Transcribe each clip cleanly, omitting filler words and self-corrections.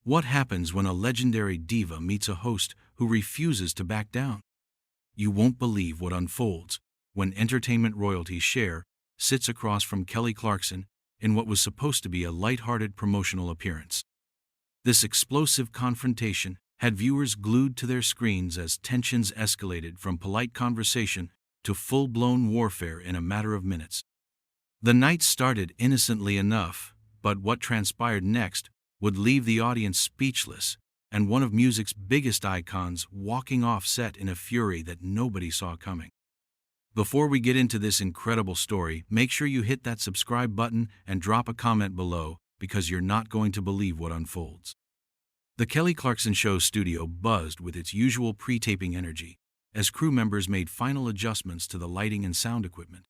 What happens when a legendary diva meets a host who refuses to back down? You won't believe what unfolds when entertainment royalty Cher sits across from Kelly Clarkson in what was supposed to be a light-hearted promotional appearance. This explosive confrontation had viewers glued to their screens as tensions escalated from polite conversation to full-blown warfare in a matter of minutes. The night started innocently enough, but what transpired next would leave the audience speechless, and one of music's biggest icons walking off set in a fury that nobody saw coming. Before we get into this incredible story, make sure you hit that subscribe button and drop a comment below, because you're not going to believe what unfolds. The Kelly Clarkson Show studio buzzed with its usual pre-taping energy, as crew members made final adjustments to the lighting and sound equipment.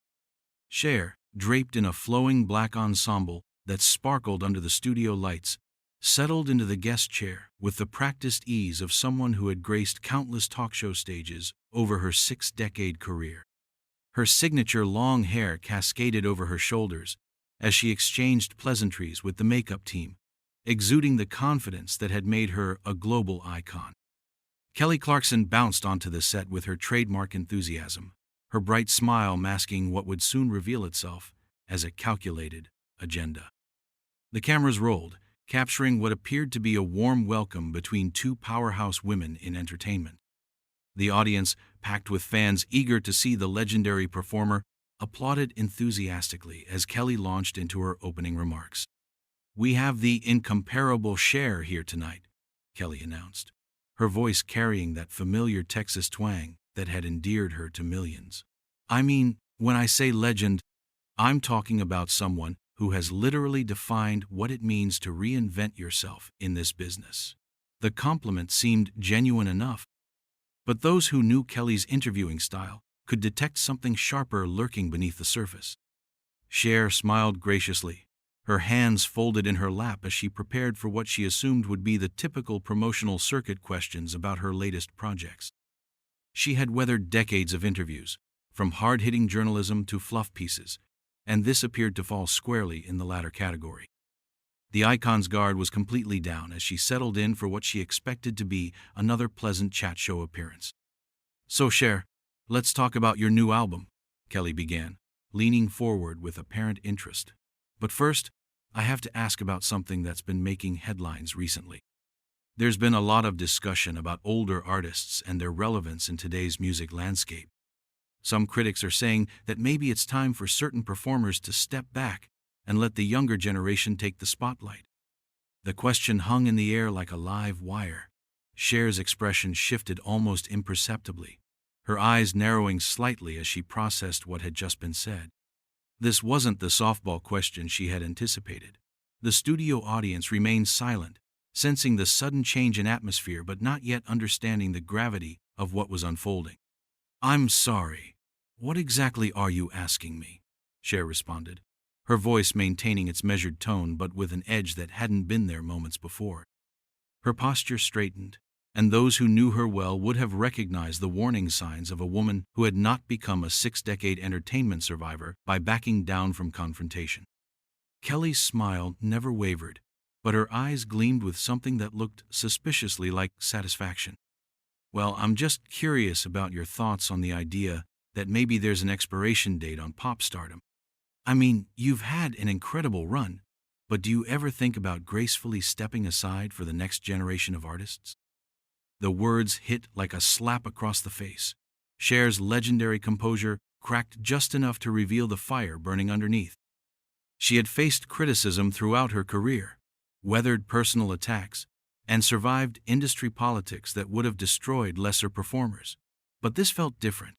Cher, draped in a flowing black ensemble that sparkled under the studio lights, settled into the guest chair with the practiced ease of someone who had graced countless talk show stages over her 6-decade career. Her signature long hair cascaded over her shoulders as she exchanged pleasantries with the makeup team, exuding the confidence that had made her a global icon. Kelly Clarkson bounced onto the set with her trademark enthusiasm, her bright smile masking what would soon reveal itself as a calculated agenda. The cameras rolled, capturing what appeared to be a warm welcome between two powerhouse women in entertainment. The audience, packed with fans eager to see the legendary performer, applauded enthusiastically as Kelly launched into her opening remarks. "We have the incomparable Cher here tonight," Kelly announced, her voice carrying that familiar Texas twang that had endeared her to millions. "I mean, when I say legend, I'm talking about someone who has literally defined what it means to reinvent yourself in this business." The compliment seemed genuine enough, but those who knew Kelly's interviewing style could detect something sharper lurking beneath the surface. Cher smiled graciously, her hands folded in her lap as she prepared for what she assumed would be the typical promotional circuit questions about her latest projects. She had weathered decades of interviews, from hard-hitting journalism to fluff pieces, and this appeared to fall squarely in the latter category. The icon's guard was completely down as she settled in for what she expected to be another pleasant chat show appearance. "So Cher, let's talk about your new album," Kelly began, leaning forward with apparent interest. "But first, I have to ask about something that's been making headlines recently. There's been a lot of discussion about older artists and their relevance in today's music landscape. Some critics are saying that maybe it's time for certain performers to step back and let the younger generation take the spotlight." The question hung in the air like a live wire. Cher's expression shifted almost imperceptibly, her eyes narrowing slightly as she processed what had just been said. This wasn't the softball question she had anticipated. The studio audience remained silent, sensing the sudden change in atmosphere but not yet understanding the gravity of what was unfolding. "I'm sorry. What exactly are you asking me?" Cher responded, her voice maintaining its measured tone but with an edge that hadn't been there moments before. Her posture straightened, and those who knew her well would have recognized the warning signs of a woman who had not become a 6-decade entertainment survivor by backing down from confrontation. Kelly's smile never wavered, but her eyes gleamed with something that looked suspiciously like satisfaction. "Well, I'm just curious about your thoughts on the idea that maybe there's an expiration date on pop stardom. I mean, you've had an incredible run, but do you ever think about gracefully stepping aside for the next generation of artists?" The words hit like a slap across the face. Cher's legendary composure cracked just enough to reveal the fire burning underneath. She had faced criticism throughout her career, weathered personal attacks, and survived industry politics that would have destroyed lesser performers. But this felt different.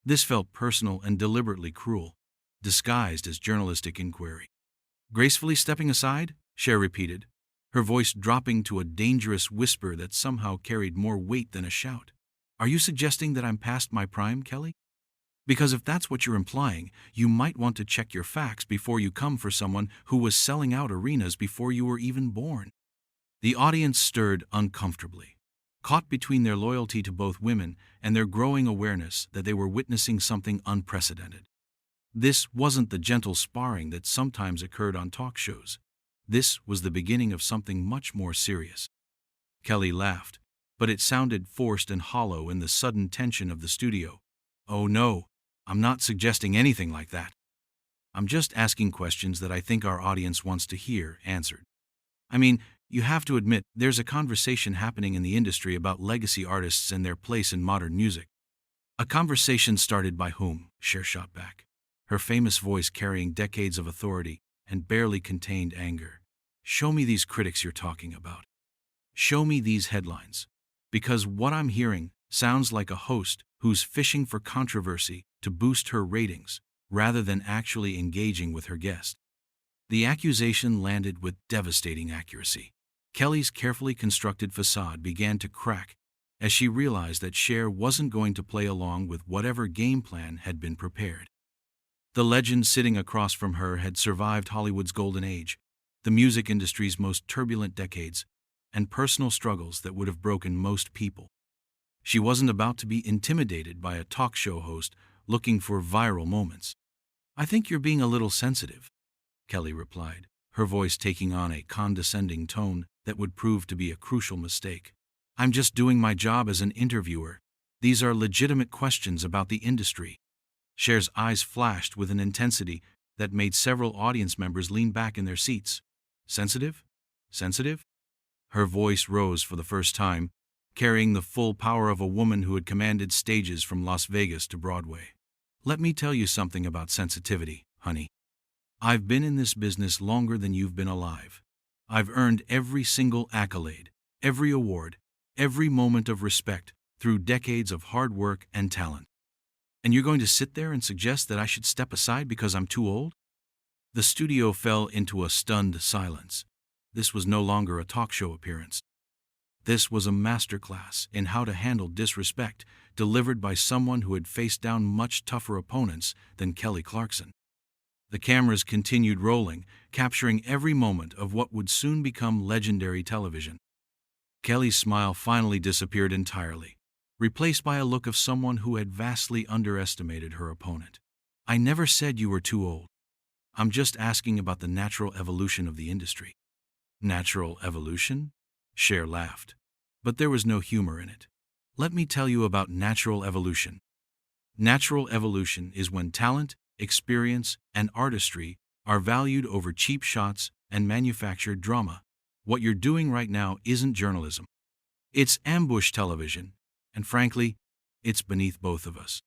This felt personal and deliberately cruel, disguised as journalistic inquiry. "Gracefully stepping aside?" Cher repeated, her voice dropping to a dangerous whisper that somehow carried more weight than a shout. "Are you suggesting that I'm past my prime, Kelly? Because if that's what you're implying, you might want to check your facts before you come for someone who was selling out arenas before you were even born." The audience stirred uncomfortably, caught between their loyalty to both women and their growing awareness that they were witnessing something unprecedented. This wasn't the gentle sparring that sometimes occurred on talk shows. This was the beginning of something much more serious. Kelly laughed, but it sounded forced and hollow in the sudden tension of the studio. "Oh no, I'm not suggesting anything like that. I'm just asking questions that I think our audience wants to hear answered. I mean, you have to admit, there's a conversation happening in the industry about legacy artists and their place in modern music." "A conversation started by whom?" Cher shot back, her famous voice carrying decades of authority and barely contained anger. "Show me these critics you're talking about. Show me these headlines. Because what I'm hearing sounds like a host who's fishing for controversy to boost her ratings, rather than actually engaging with her guest." The accusation landed with devastating accuracy. Kelly's carefully constructed facade began to crack as she realized that Cher wasn't going to play along with whatever game plan had been prepared. The legend sitting across from her had survived Hollywood's golden age, the music industry's most turbulent decades, and personal struggles that would have broken most people. She wasn't about to be intimidated by a talk show host looking for viral moments. "I think you're being a little sensitive," Kelly replied, her voice taking on a condescending tone that would prove to be a crucial mistake. "I'm just doing my job as an interviewer. These are legitimate questions about the industry." Cher's eyes flashed with an intensity that made several audience members lean back in their seats. "Sensitive? Sensitive?" Her voice rose for the first time, carrying the full power of a woman who had commanded stages from Las Vegas to Broadway. "Let me tell you something about sensitivity, honey. I've been in this business longer than you've been alive. I've earned every single accolade, every award, every moment of respect through decades of hard work and talent. And you're going to sit there and suggest that I should step aside because I'm too old?" The studio fell into a stunned silence. This was no longer a talk show appearance. This was a masterclass in how to handle disrespect delivered by someone who had faced down much tougher opponents than Kelly Clarkson. The cameras continued rolling, capturing every moment of what would soon become legendary television. Kelly's smile finally disappeared entirely, replaced by a look of someone who had vastly underestimated her opponent. "I never said you were too old. I'm just asking about the natural evolution of the industry." "Natural evolution?" Cher laughed, but there was no humor in it. "Let me tell you about natural evolution. Natural evolution is when talent, experience, and artistry are valued over cheap shots and manufactured drama. What you're doing right now isn't journalism. It's ambush television, and frankly, it's beneath both of us."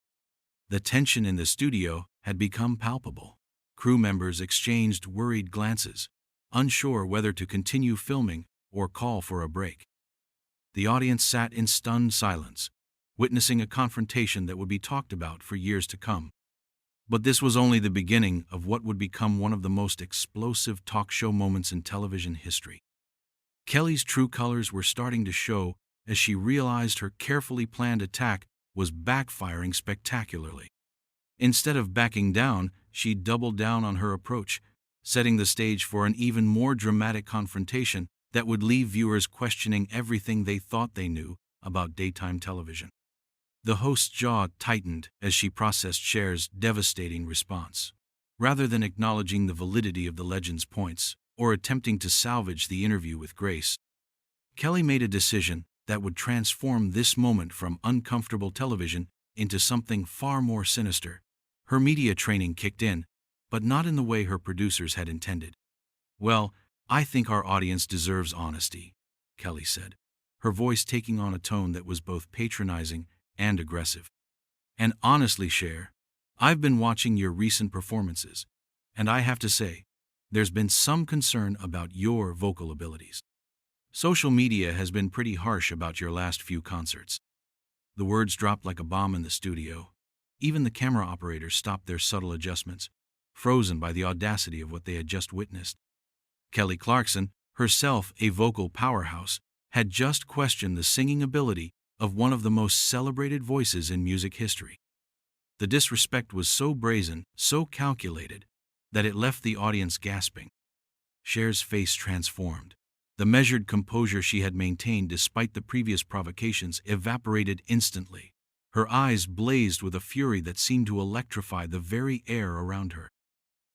The tension in the studio had become palpable. Crew members exchanged worried glances, unsure whether to continue filming or call for a break. The audience sat in stunned silence, witnessing a confrontation that would be talked about for years to come. But this was only the beginning of what would become one of the most explosive talk show moments in television history. Kelly's true colors were starting to show as she realized her carefully planned attack was backfiring spectacularly. Instead of backing down, she doubled down on her approach, setting the stage for an even more dramatic confrontation that would leave viewers questioning everything they thought they knew about daytime television. The host's jaw tightened as she processed Cher's devastating response. Rather than acknowledging the validity of the legend's points or attempting to salvage the interview with grace, Kelly made a decision that would transform this moment from uncomfortable television into something far more sinister. Her media training kicked in, but not in the way her producers had intended. "Well, I think our audience deserves honesty," Kelly said, her voice taking on a tone that was both patronizing and aggressive. "And honestly, Cher, I've been watching your recent performances, and I have to say, there's been some concern about your vocal abilities. Social media has been pretty harsh about your last few concerts." The words dropped like a bomb in the studio. Even the camera operators stopped their subtle adjustments, frozen by the audacity of what they had just witnessed. Kelly Clarkson, herself a vocal powerhouse, had just questioned the singing ability of one of the most celebrated voices in music history. The disrespect was so brazen, so calculated, that it left the audience gasping. Cher's face transformed. The measured composure she had maintained despite the previous provocations evaporated instantly. Her eyes blazed with a fury that seemed to electrify the very air around her.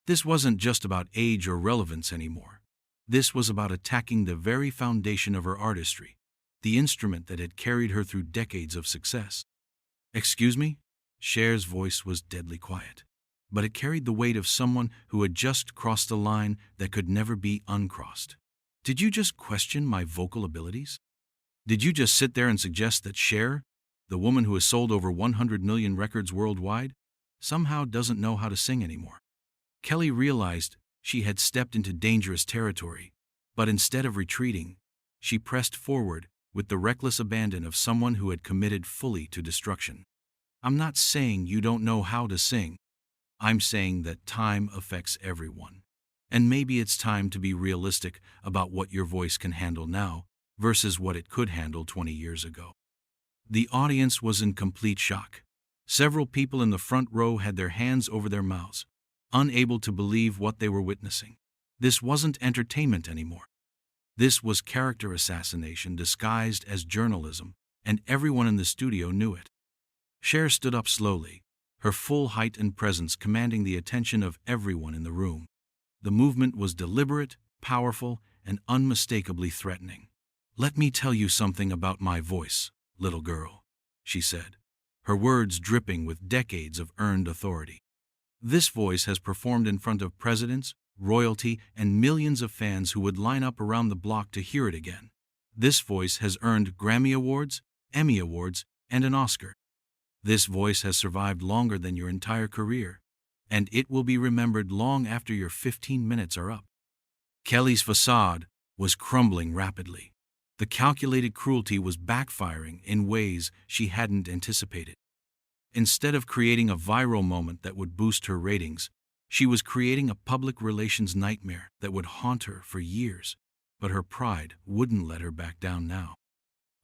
This wasn't just about age or relevance anymore. This was about attacking the very foundation of her artistry, the instrument that had carried her through decades of success. "Excuse me?" Cher's voice was deadly quiet, but it carried the weight of someone who had just crossed a line that could never be uncrossed. "Did you just question my vocal abilities? Did you just sit there and suggest that Cher, the woman who has sold over 100 million records worldwide, somehow doesn't know how to sing anymore?" Kelly realized she had stepped into dangerous territory, but instead of retreating, she pressed forward with the reckless abandon of someone who had committed fully to destruction. "I'm not saying you don't know how to sing. I'm saying that time affects everyone. And maybe it's time to be realistic about what your voice can handle now versus what it could handle 20 years ago." The audience was in complete shock. Several people in the front row had their hands over their mouths, unable to believe what they were witnessing. This wasn't entertainment anymore. This was character assassination disguised as journalism, and everyone in the studio knew it. Cher stood up slowly, her full height and presence commanding the attention of everyone in the room. The movement was deliberate, powerful, and unmistakably threatening. "Let me tell you something about my voice, little girl," she said, her words dripping with decades of earned authority. "This voice has performed in front of presidents, royalty, and millions of fans who would line up around the block to hear it again. This voice has earned Grammy Awards, Emmy Awards, and an Oscar. This voice has survived longer than your entire career, and it will be remembered long after your 15 minutes are up." Kelly's facade was crumbling rapidly. The calculated cruelty was backfiring in ways she hadn't anticipated. Instead of creating a viral moment that would boost her ratings, she was creating a public relations nightmare that would haunt her for years. But her pride wouldn't let her back down now.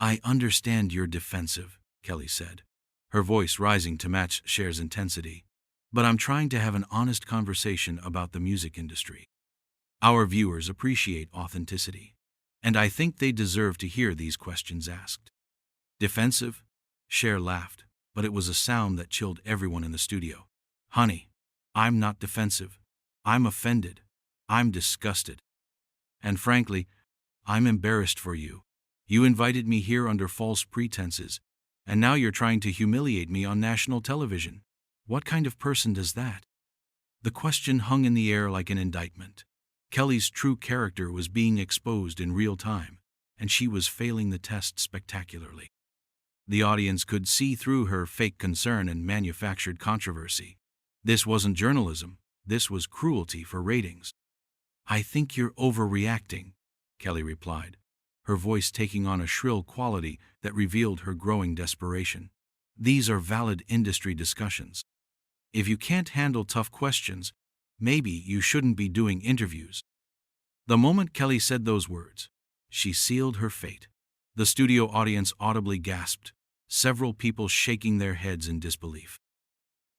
"I understand you're defensive," Kelly said, her voice rising to match Cher's intensity. "But I'm trying to have an honest conversation about the music industry. Our viewers appreciate authenticity, and I think they deserve to hear these questions asked." "Defensive?" Cher laughed, but it was a sound that chilled everyone in the studio. "Honey, I'm not defensive. I'm offended. I'm disgusted. And frankly, I'm embarrassed for you. You invited me here under false pretenses, and now you're trying to humiliate me on national television. What kind of person does that?" The question hung in the air like an indictment. Kelly's true character was being exposed in real time, and she was failing the test spectacularly. The audience could see through her fake concern and manufactured controversy. This wasn't journalism, this was cruelty for ratings. "I think you're overreacting," Kelly replied, her voice taking on a shrill quality that revealed her growing desperation. "These are valid industry discussions. If you can't handle tough questions, maybe you shouldn't be doing interviews." The moment Kelly said those words, she sealed her fate. The studio audience audibly gasped, several people shaking their heads in disbelief.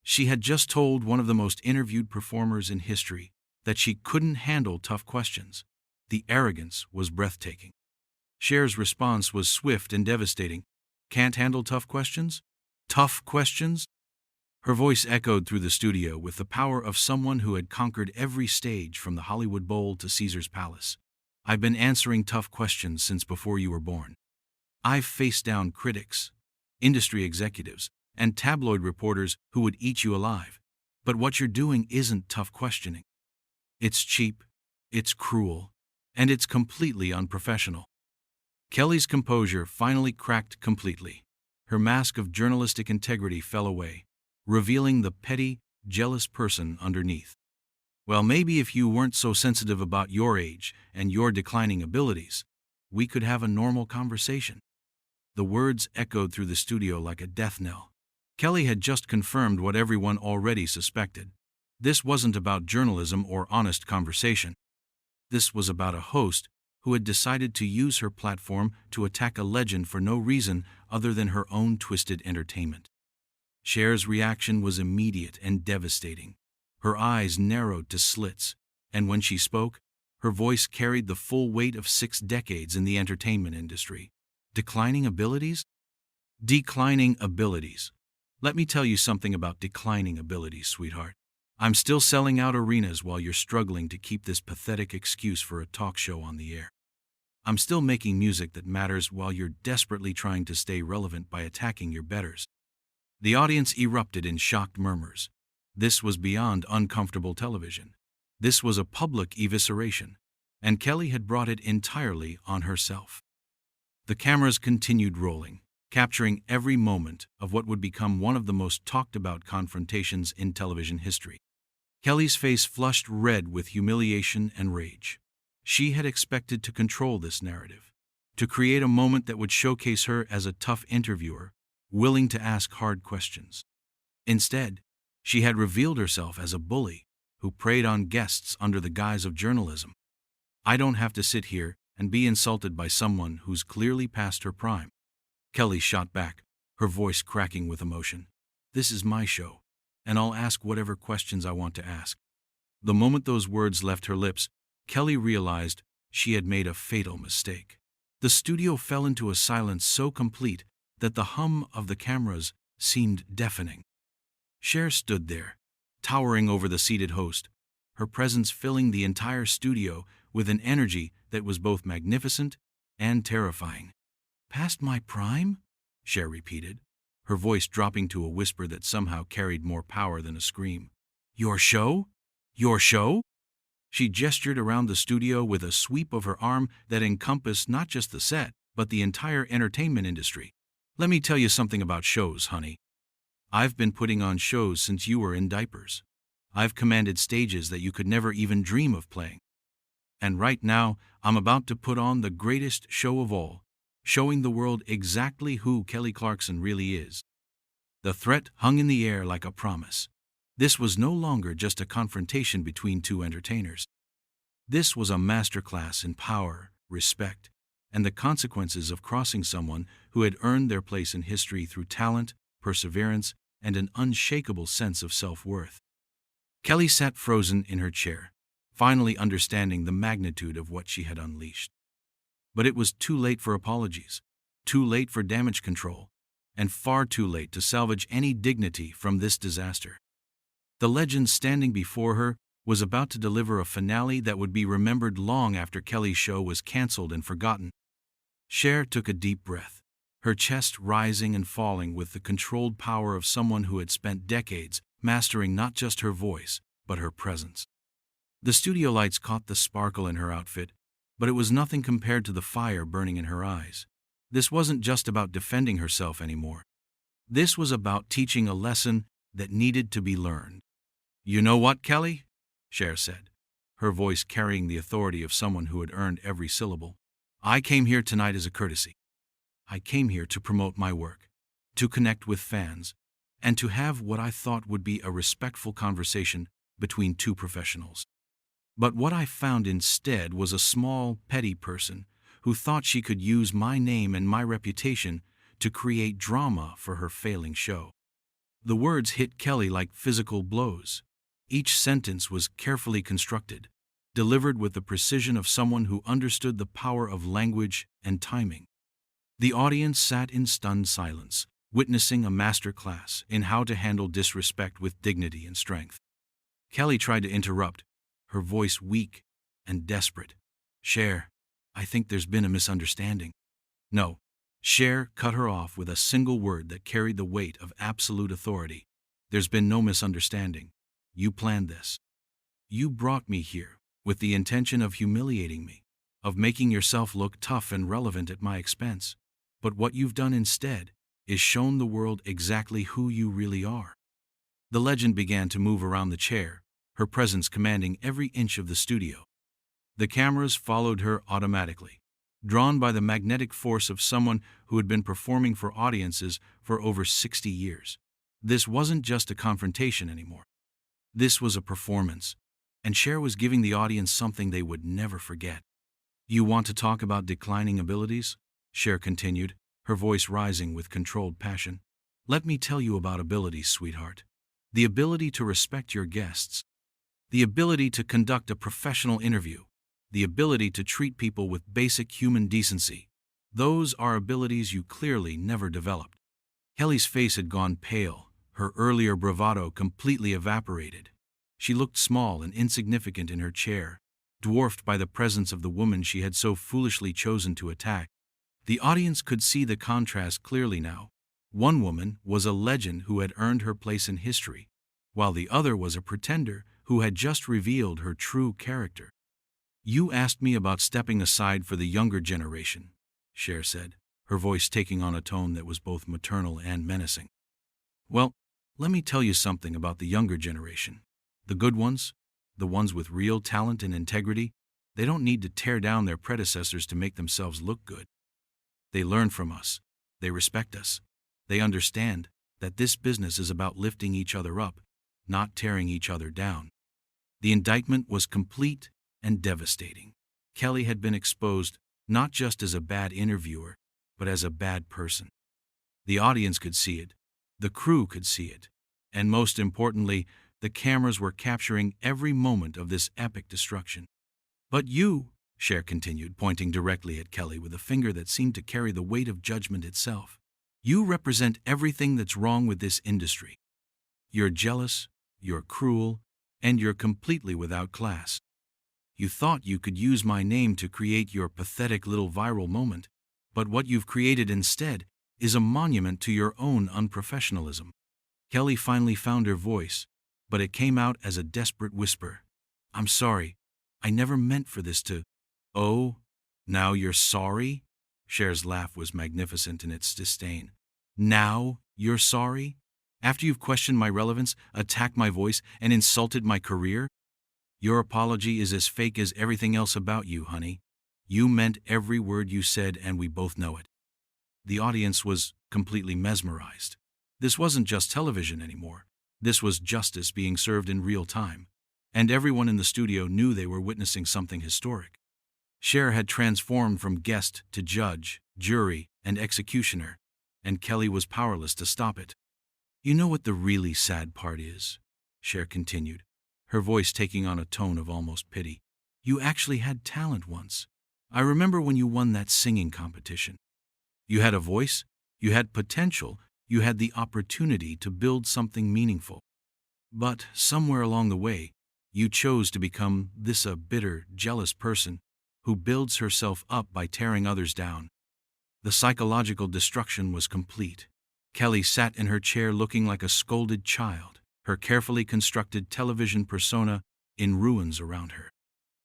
She had just told one of the most interviewed performers in history that she couldn't handle tough questions. The arrogance was breathtaking. Cher's response was swift and devastating. "Can't handle tough questions? Tough questions?" Her voice echoed through the studio with the power of someone who had conquered every stage from the Hollywood Bowl to Caesar's Palace. "I've been answering tough questions since before you were born. I've faced down critics, industry executives, and tabloid reporters who would eat you alive. But what you're doing isn't tough questioning. It's cheap, it's cruel, and it's completely unprofessional." Kelly's composure finally cracked completely. Her mask of journalistic integrity fell away, revealing the petty, jealous person underneath. "Well, maybe if you weren't so sensitive about your age and your declining abilities, we could have a normal conversation." The words echoed through the studio like a death knell. Kelly had just confirmed what everyone already suspected. This wasn't about journalism or honest conversation. This was about a host who had decided to use her platform to attack a legend for no reason other than her own twisted entertainment. Cher's reaction was immediate and devastating. Her eyes narrowed to slits, and when she spoke, her voice carried the full weight of 6 decades in the entertainment industry. "Declining abilities?" "Declining abilities. Let me tell you something about declining abilities, sweetheart. I'm still selling out arenas while you're struggling to keep this pathetic excuse for a talk show on the air. I'm still making music that matters while you're desperately trying to stay relevant by attacking your betters." The audience erupted in shocked murmurs. This was beyond uncomfortable television. This was a public evisceration, and Kelly had brought it entirely on herself. The cameras continued rolling, capturing every moment of what would become one of the most talked-about confrontations in television history. Kelly's face flushed red with humiliation and rage. She had expected to control this narrative, to create a moment that would showcase her as a tough interviewer, willing to ask hard questions. Instead, she had revealed herself as a bully who preyed on guests under the guise of journalism. "I don't have to sit here and be insulted by someone who's clearly past her prime," Kelly shot back, her voice cracking with emotion. "This is my show, and I'll ask whatever questions I want to ask." The moment those words left her lips, Kelly realized she had made a fatal mistake. The studio fell into a silence so complete that the hum of the cameras seemed deafening. Cher stood there, towering over the seated host, her presence filling the entire studio with an energy that was both magnificent and terrifying. "Past my prime?" Cher repeated, her voice dropping to a whisper that somehow carried more power than a scream. "Your show? Your show?" She gestured around the studio with a sweep of her arm that encompassed not just the set, but the entire entertainment industry. "Let me tell you something about shows, honey. I've been putting on shows since you were in diapers. I've commanded stages that you could never even dream of playing. And right now, I'm about to put on the greatest show of all, showing the world exactly who Kelly Clarkson really is." The threat hung in the air like a promise. This was no longer just a confrontation between two entertainers. This was a masterclass in power, respect, and the consequences of crossing someone who had earned their place in history through talent, perseverance, and an unshakable sense of self-worth. Kelly sat frozen in her chair, finally understanding the magnitude of what she had unleashed. But it was too late for apologies, too late for damage control, and far too late to salvage any dignity from this disaster. The legend standing before her was about to deliver a finale that would be remembered long after Kelly's show was canceled and forgotten. Cher took a deep breath, her chest rising and falling with the controlled power of someone who had spent decades mastering not just her voice, but her presence. The studio lights caught the sparkle in her outfit, but it was nothing compared to the fire burning in her eyes. This wasn't just about defending herself anymore. This was about teaching a lesson that needed to be learned. "You know what, Kelly?" Cher said, her voice carrying the authority of someone who had earned every syllable. "I came here tonight as a courtesy. I came here to promote my work, to connect with fans, and to have what I thought would be a respectful conversation between two professionals. But what I found instead was a small, petty person who thought she could use my name and my reputation to create drama for her failing show." The words hit Kelly like physical blows. Each sentence was carefully constructed, delivered with the precision of someone who understood the power of language and timing. The audience sat in stunned silence, witnessing a master class in how to handle disrespect with dignity and strength. Kelly tried to interrupt, her voice weak and desperate. "Cher, I think there's been a misunderstanding." "No." Cher cut her off with a single word that carried the weight of absolute authority. "There's been no misunderstanding. You planned this. You brought me here with the intention of humiliating me, of making yourself look tough and relevant at my expense. But what you've done instead is shown the world exactly who you really are." The legend began to move around the chair, her presence commanding every inch of the studio. The cameras followed her automatically, drawn by the magnetic force of someone who had been performing for audiences for over 60 years. This wasn't just a confrontation anymore. This was a performance, and Cher was giving the audience something they would never forget. "You want to talk about declining abilities?" Cher continued, her voice rising with controlled passion. "Let me tell you about abilities, sweetheart. The ability to respect your guests. The ability to conduct a professional interview. The ability to treat people with basic human decency. Those are abilities you clearly never developed." Kelly's face had gone pale, her earlier bravado completely evaporated. She looked small and insignificant in her chair, dwarfed by the presence of the woman she had so foolishly chosen to attack. The audience could see the contrast clearly now. One woman was a legend who had earned her place in history, while the other was a pretender who had just revealed her true character. "You asked me about stepping aside for the younger generation," Cher said, her voice taking on a tone that was both maternal and menacing. "Well, let me tell you something about the younger generation. The good ones, the ones with real talent and integrity, they don't need to tear down their predecessors to make themselves look good. They learn from us. They respect us. They understand that this business is about lifting each other up, not tearing each other down." The indictment was complete and devastating. Kelly had been exposed not just as a bad interviewer, but as a bad person. The audience could see it, the crew could see it, and most importantly, the cameras were capturing every moment of this epic destruction. "But you," Cher continued, pointing directly at Kelly with a finger that seemed to carry the weight of judgment itself, "you represent everything that's wrong with this industry. You're jealous, you're cruel, and you're completely without class. You thought you could use my name to create your pathetic little viral moment, but what you've created instead is a monument to your own unprofessionalism." Kelly finally found her voice, but it came out as a desperate whisper. "I'm sorry. I never meant for this to—" "Oh, now you're sorry?" Cher's laugh was magnificent in its disdain. "Now you're sorry? After you've questioned my relevance, attacked my voice, and insulted my career? Your apology is as fake as everything else about you, honey. You meant every word you said, and we both know it." The audience was completely mesmerized. This wasn't just television anymore. This was justice being served in real time. And everyone in the studio knew they were witnessing something historic. Cher had transformed from guest to judge, jury, and executioner, and Kelly was powerless to stop it. "You know what the really sad part is?" Cher continued, her voice taking on a tone of almost pity. "You actually had talent once. I remember when you won that singing competition. You had a voice, you had potential, you had the opportunity to build something meaningful. But somewhere along the way, you chose to become this bitter, jealous person who builds herself up by tearing others down." The psychological destruction was complete. Kelly sat in her chair looking like a scolded child, her carefully constructed television persona in ruins around her.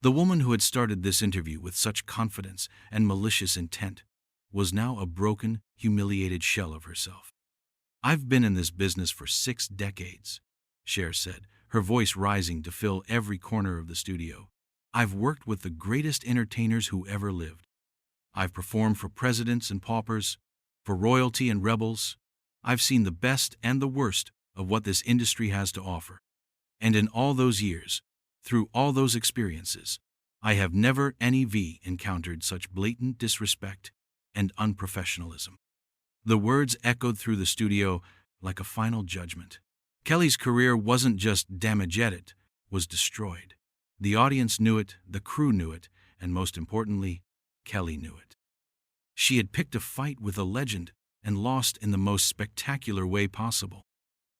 The woman who had started this interview with such confidence and malicious intent was now a broken, humiliated shell of herself. "I've been in this business for 6 decades, Cher said, her voice rising to fill every corner of the studio. "I've worked with the greatest entertainers who ever lived. I've performed for presidents and paupers, for royalty and rebels. I've seen the best and the worst of what this industry has to offer. And in all those years, through all those experiences, I have never encountered such blatant disrespect and unprofessionalism." The words echoed through the studio like a final judgment. Kelly's career wasn't just damaged, it was destroyed. The audience knew it, the crew knew it, and most importantly, Kelly knew it. She had picked a fight with a legend and lost in the most spectacular way possible.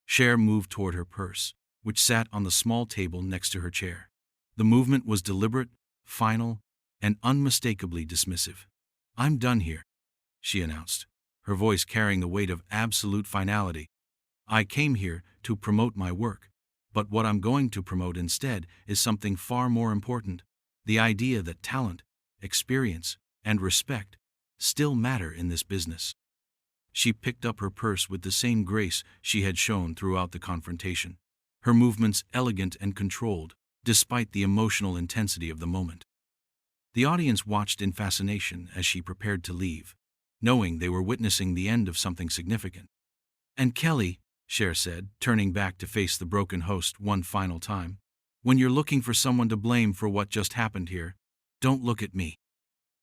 Cher moved toward her purse, which sat on the small table next to her chair. The movement was deliberate, final, and unmistakably dismissive. "I'm done here," she announced, her voice carrying the weight of absolute finality. "I came here to promote my work, but what I'm going to promote instead is something far more important: the idea that talent, experience, and respect still matter in this business." She picked up her purse with the same grace she had shown throughout the confrontation, her movements elegant and controlled, despite the emotional intensity of the moment. The audience watched in fascination as she prepared to leave, knowing they were witnessing the end of something significant. "And Kelly," Cher said, turning back to face the broken host one final time, "when you're looking for someone to blame for what just happened here, don't look at me.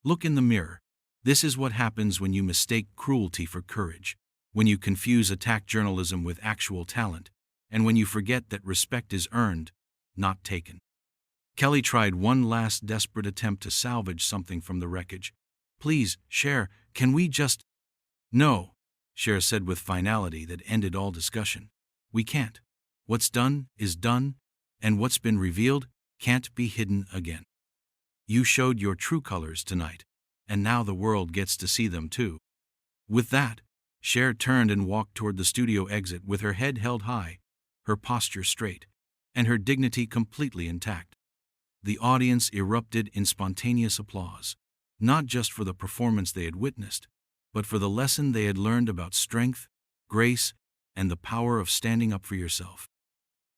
Look in the mirror. This is what happens when you mistake cruelty for courage, when you confuse attack journalism with actual talent, and when you forget that respect is earned, not taken." Kelly tried one last desperate attempt to salvage something from the wreckage. "Please, Cher, can we just—" "No," Cher said with finality that ended all discussion. "We can't. What's done is done, And what's been revealed can't be hidden again. You showed your true colors tonight, and now the world gets to see them too. With that, Cher turned and walked toward the studio exit with her head held high, her posture straight, and her dignity completely intact. The audience erupted in spontaneous applause, not just for the performance they had witnessed, but for the lesson they had learned about strength, grace, and the power of standing up for yourself.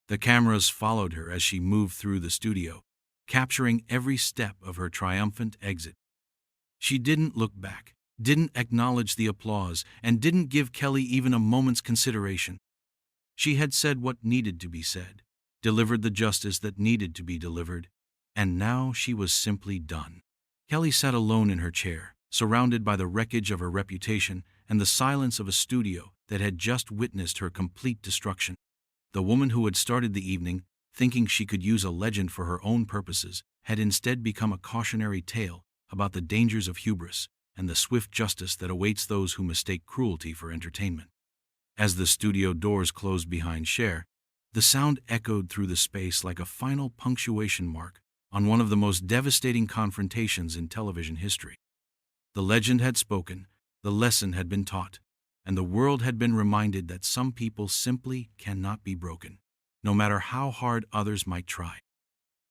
The cameras followed her as she moved through the studio, capturing every step of her triumphant exit. She didn't look back, didn't acknowledge the applause, and didn't give Kelly even a moment's consideration. She had said what needed to be said, delivered the justice that needed to be delivered, and now she was simply done. Kelly sat alone in her chair, surrounded by the wreckage of her reputation and the silence of a studio that had just witnessed her complete destruction. The woman who had started the evening, thinking she could use a legend for her own purposes, had instead become a cautionary tale about the dangers of hubris and the swift justice that awaits those who mistake cruelty for entertainment. As the studio doors closed behind Cher, the sound echoed through the space like a final punctuation mark on one of the most devastating confrontations in television history. The legend had spoken, the lesson had been taught, and the world had been reminded that some people simply cannot be broken, no matter how hard others might try.